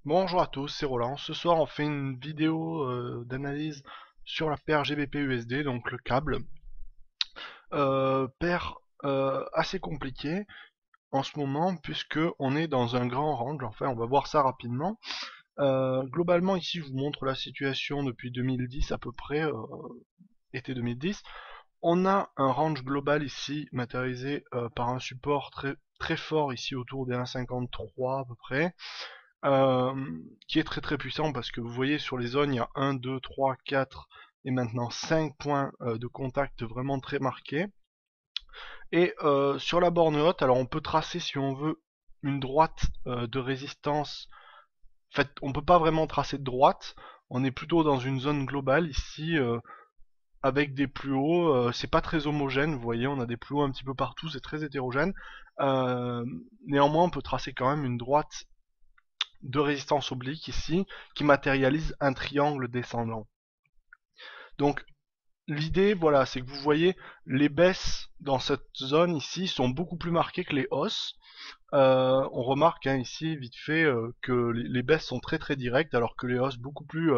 Bonjour à tous, c'est Roland. Ce soir, on fait une vidéo d'analyse sur la paire GBP-USD, donc le câble. Paire assez compliquée en ce moment, puisque on est dans un grand range. Enfin, on va voir ça rapidement. Globalement, ici, je vous montre la situation depuis 2010 à peu près, été 2010. On a un range global ici, matérialisé par un support très fort ici autour des 1,53 à peu près. euh, qui est très puissant parce que vous voyez sur les zones il y a 1, 2, 3, 4 et maintenant 5 points de contact vraiment très marqués. Et sur la borne haute, alors on peut tracer si on veut une droite de résistance. En fait, on peut pas vraiment tracer de droite, on est plutôt dans une zone globale ici avec des plus hauts, c'est pas très homogène, vous voyez, on a des plus hauts un petit peu partout, c'est très hétérogène. Néanmoins, on peut tracer quand même une droite de résistance oblique ici, qui matérialise un triangle descendant. Donc l'idée, voilà, c'est que vous voyez, les baisses dans cette zone ici sont beaucoup plus marquées que les hausses. On remarque ici, vite fait, que les baisses sont très directes, alors que les hausses beaucoup plus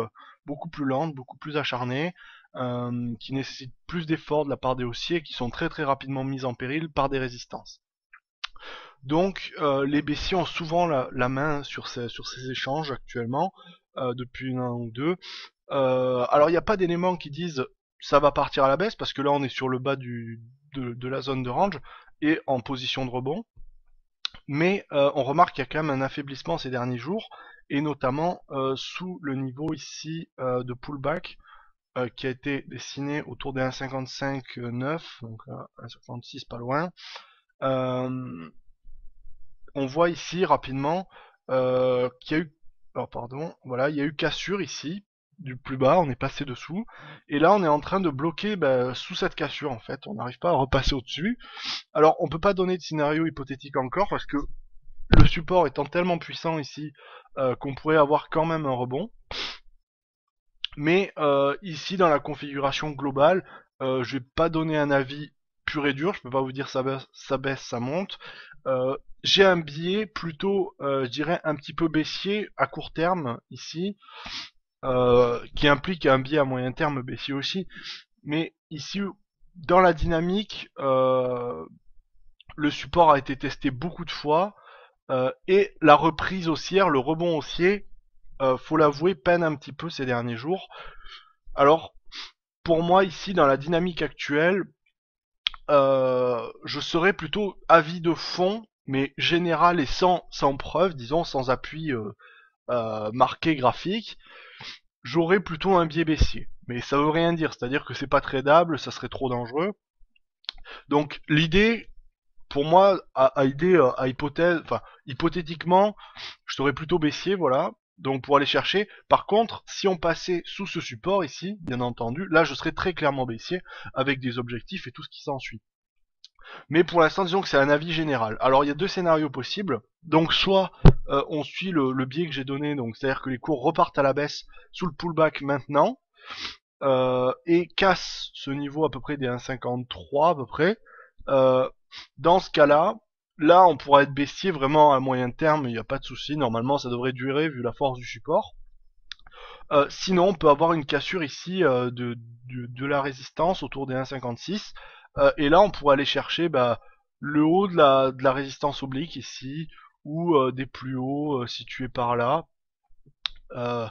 lentes, beaucoup plus acharnées, qui nécessitent plus d'efforts de la part des haussiers, qui sont très rapidement mises en péril par des résistances. Donc les baissiers ont souvent la main sur ces échanges actuellement, depuis un an ou deux. Alors il n'y a pas d'éléments qui disent ça va partir à la baisse, parce que là on est sur le bas de la zone de range et en position de rebond. Mais on remarque qu'il y a quand même un affaiblissement ces derniers jours, et notamment sous le niveau ici de pullback, qui a été dessiné autour des 1,55,9, donc 1,56 pas loin. On voit ici rapidement qu'il y a eu, alors pardon, voilà, il y a eu cassure ici du plus bas, on est passé dessous, et là on est en train de bloquer sous cette cassure en fait, on n'arrive pas à repasser au-dessus. Alors on peut pas donner de scénario hypothétique encore parce que le support étant tellement puissant ici qu'on pourrait avoir quand même un rebond, mais ici dans la configuration globale, je vais pas donner un avis pur et dur, je peux pas vous dire ça baisse, ça monte. J'ai un biais plutôt, je dirais, un petit peu baissier à court terme ici, qui implique un biais à moyen terme baissier aussi. Mais ici, dans la dynamique, le support a été testé beaucoup de fois, et la reprise haussière, le rebond haussier, faut l'avouer, peine un petit peu ces derniers jours. Alors, pour moi, ici, dans la dynamique actuelle, je serais plutôt avis de fond, mais général et sans preuve, disons, sans appui marqué graphique. J'aurais plutôt un biais baissier. Mais ça veut rien dire, c'est-à-dire que c'est pas tradable, ça serait trop dangereux. Donc l'idée, pour moi, à hypothèse, enfin hypothétiquement, je serais plutôt baissier, voilà. Donc pour aller chercher. Par contre, si on passait sous ce support ici, bien entendu, là je serais très clairement baissier avec des objectifs et tout ce qui s'ensuit. Mais pour l'instant, disons que c'est un avis général. Alors il y a deux scénarios possibles. Donc soit on suit le biais que j'ai donné, donc c'est-à-dire que les cours repartent à la baisse sous le pullback maintenant, et cassent ce niveau à peu près des 1,53 à peu près. Euh, Dans ce cas-là, là on pourra être baissier vraiment à moyen terme, il n'y a pas de souci. Normalement ça devrait durer vu la force du support. Sinon, on peut avoir une cassure ici de la résistance autour des 1,56. Et là, on pourrait aller chercher le haut de la résistance oblique ici, ou des plus hauts situés par là, euh,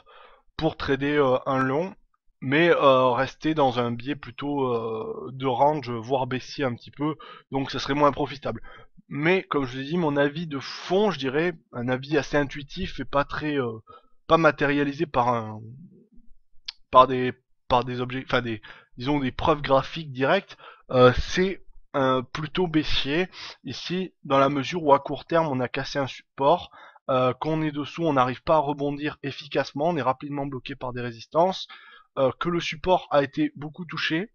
pour trader un long, mais rester dans un biais plutôt de range, voire baissier un petit peu, donc ça serait moins profitable. Mais comme je l'ai dit, mon avis de fond, je dirais, un avis assez intuitif et pas matérialisé par des objets, enfin des disons des preuves graphiques directes, c'est plutôt baissier ici dans la mesure où à court terme on a cassé un support, quand on est dessous on n'arrive pas à rebondir efficacement, on est rapidement bloqué par des résistances, que le support a été beaucoup touché.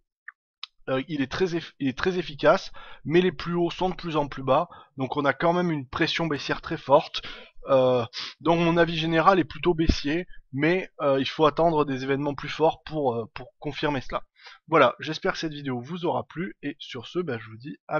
Il est très efficace, mais les plus hauts sont de plus en plus bas, donc on a quand même une pression baissière très forte. Euh, donc mon avis général est plutôt baissier, mais il faut attendre des événements plus forts pour confirmer cela. Voilà, j'espère que cette vidéo vous aura plu, et sur ce, je vous dis à